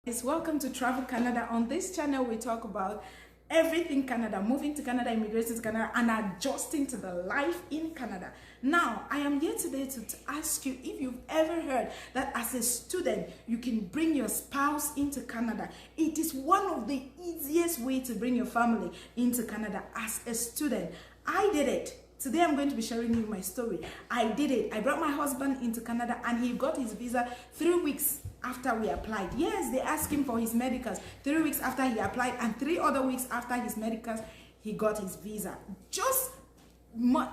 Welcome to Travel Canada. On this channel, we talk about everything Canada, moving to Canada, immigrating to Canada, and adjusting to the life in Canada. Now, I am here today to ask you if you've ever heard that as a student, you can bring your spouse into Canada. It is one of the easiest ways to bring your family into Canada as a student. I did it. Today I'm going to be sharing you my story. I did it. I brought my husband into Canada and he got his visa 3 weeks after we applied. Yes, they asked him for his medicals 3 weeks after he applied, and 3 other weeks after his medicals, he got his visa. Just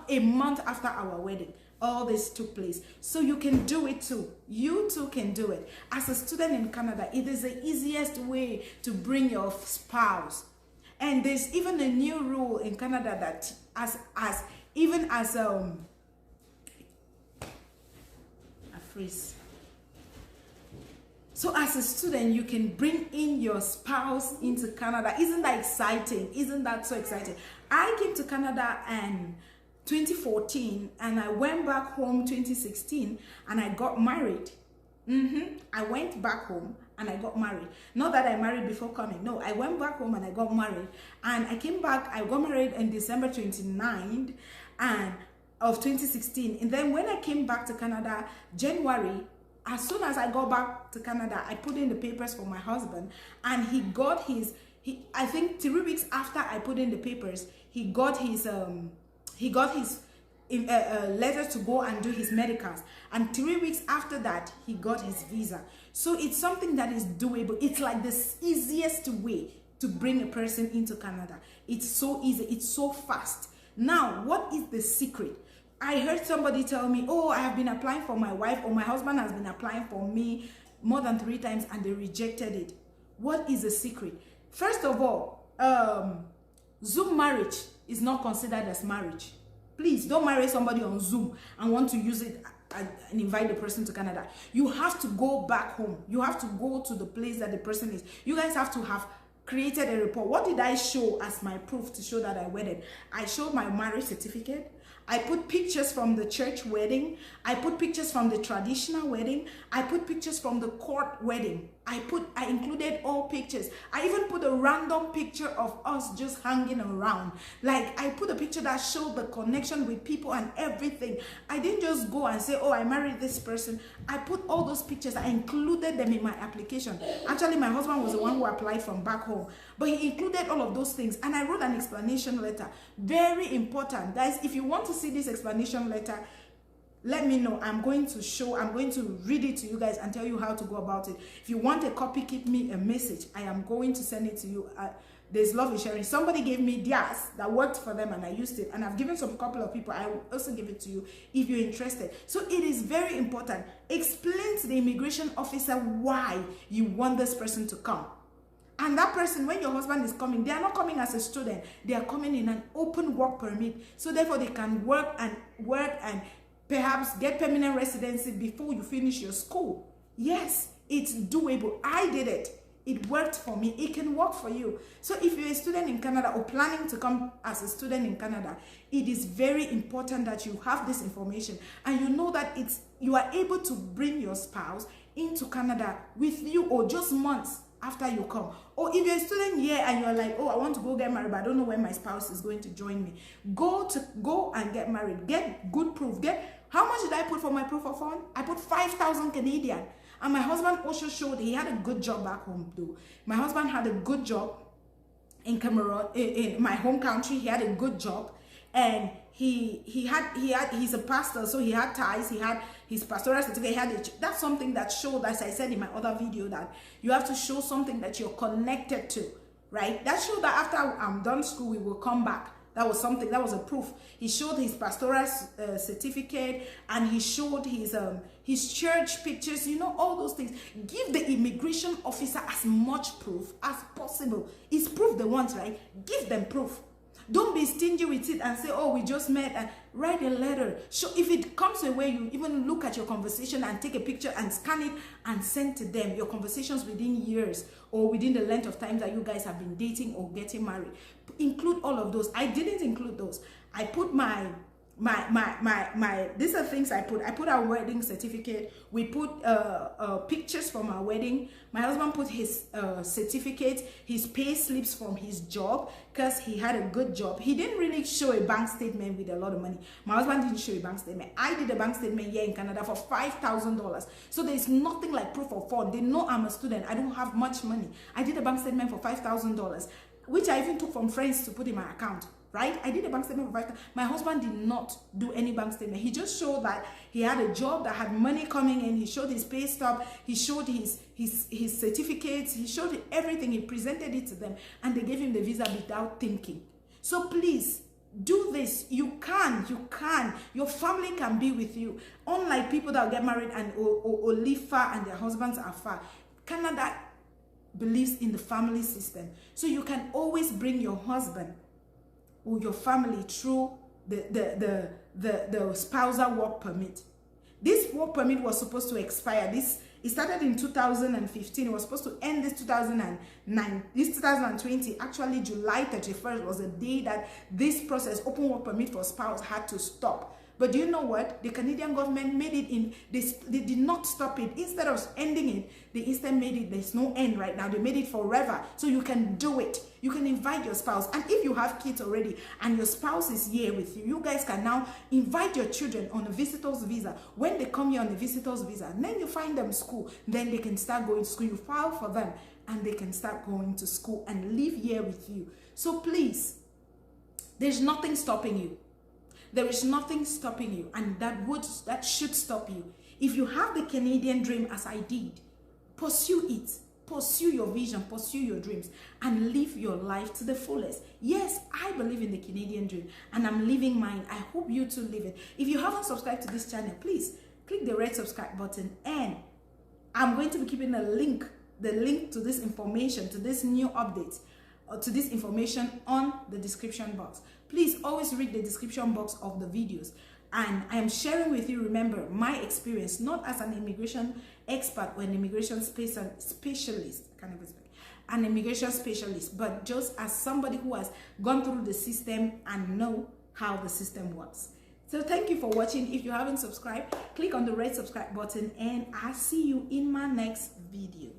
a month after our wedding, all this took place. So you can do it too. You too can do it. As a student in Canada, it is the easiest way to bring your spouse. And there's even a new rule in Canada that a freeze. So as a student, you can bring in your spouse into Canada. Isn't that exciting? Isn't that so exciting? I came to Canada in 2014 and I went back home 2016 and I got married. I went back home and I got married. Not that I married before coming. No, I went back home and I got married. And I came back, I got married on December 29th of 2016. And then when I came back to Canada, January, as soon as I got back to Canada, I put in the papers for my husband, and he got his, I think 3 weeks after I put in the papers, he got his letter to go and do his medicals, and 3 weeks after that he got his visa. So it's something that is doable. It's like the easiest way to bring a person into Canada. It's so easy, it's so fast. Now, what is the secret? I heard somebody tell me, oh, I have been applying for my wife, or my husband has been applying for me more than 3 times and they rejected it. What is the secret? First of all, Zoom marriage is not considered as marriage. Please don't marry somebody on Zoom and want to use it and invite the person to Canada. You have to go back home. You have to go to the place that the person is. You guys have to have created a report. What did I show as my proof to show that I wedded? I showed my marriage certificate. I put pictures from the church wedding. I put pictures from the traditional wedding. I put pictures from the court wedding. I included all pictures. I even put a random picture of us just hanging around. Like, I put a picture that showed the connection with people and everything. I didn't just go and say, oh, I married this person. I put all those pictures. I included them in my application. Actually, my husband was the one who applied from back home. But he included all of those things. And I wrote an explanation letter. Very important. Guys, if you want to see this explanation letter, let me know. I'm going to read it to you guys and tell you how to go about it. If you want a copy, keep me a message. I am going to send it to you. There's love in sharing. Somebody gave me theirs that worked for them and I used it. And I've given some couple of people. I will also give it to you if you're interested. So it is very important. Explain to the immigration officer why you want this person to come. And that person, when your husband is coming, they are not coming as a student. They are coming in an open work permit. So therefore they can work and perhaps get permanent residency before you finish your school. Yes, it's doable. I did it. It worked for me. It can work for you. So if you're a student in Canada or planning to come as a student in Canada, it is very important that you have this information and you know that you are able to bring your spouse into Canada with you, or just months after you come. Or if you're a student here and you're like, oh, I want to go get married, but I don't know when my spouse is going to join me. Go and get married. Get good proof. How much did I put for my proof of fund? I put 5,000 Canadian. And my husband also showed he had a good job back home too. My husband had a good job in Cameroon, in my home country. He had a good job, and he's a pastor, so he had ties. He had his pastoral certificate. That's something that showed, as I said in my other video, that you have to show something that you're connected to, right? That showed that after I'm done school, we will come back. That was something, that was a proof. He showed his pastoral certificate, and he showed his church pictures, you know, all those things. Give the immigration officer as much proof as possible. It's proof they want, right? Give them proof. Don't be stingy with it and say, oh, we just met, and write a letter. So if it comes a way, you even look at your conversation and take a picture and scan it and send to them your conversations within years or within the length of time that you guys have been dating or getting married. Include all of those. I didn't include those. I put my these are things I put our wedding certificate. We put pictures from our wedding. My husband put his certificate, his pay slips from his job, because he had a good job. He didn't really show a bank statement with a lot of money. My husband didn't show a bank statement. I did a bank statement here in Canada for $5,000. So there's nothing like proof of fund. They know I'm a student. I don't have much money. I did a bank statement for $5,000, which I even took from friends to put in my account. Right? I did a bank statement for 5 times. My husband did not do any bank statement. He just showed that he had a job that had money coming in. He showed his pay stub. He showed his certificates. He showed everything. He presented it to them, and they gave him the visa without thinking. So please do this. You can. Your family can be with you. Unlike people that get married and or live far and their husbands are far. Canada believes in the family system. So you can always bring your husband or your family through the spousal work permit. This work permit was supposed to expire. It started in 2015. It was supposed to end this 2009. This 2020, actually July 31st was the day that this process, open work permit for spouse, had to stop. But do you know what? The Canadian government made it in, they did not stop it. Instead of ending it, they instead made it, there's no end right now. They made it forever. So you can do it. You can invite your spouse. And if you have kids already and your spouse is here with you, you guys can now invite your children on a visitor's visa. When they come here on a visitor's visa, and then you find them school, then they can start going to school. You file for them and they can start going to school and live here with you. So please, there's nothing stopping you. There is nothing stopping you, and that should stop you. If you have the Canadian dream as I did, pursue it. Pursue your vision, pursue your dreams, and live your life to the fullest. Yes, I believe in the Canadian dream, and I'm living mine. I hope you too live it. If you haven't subscribed to this channel, please click the red subscribe button, and I'm going to be keeping the link to this information, to this new update, to this information on the description box. Please always read the description box of the videos. And I am sharing with you, remember, my experience, not as an immigration expert or an immigration specialist, an immigration specialist, but just as somebody who has gone through the system and know how the system works. So thank you for watching. If you haven't subscribed, click on the red subscribe button, and I'll see you in my next video.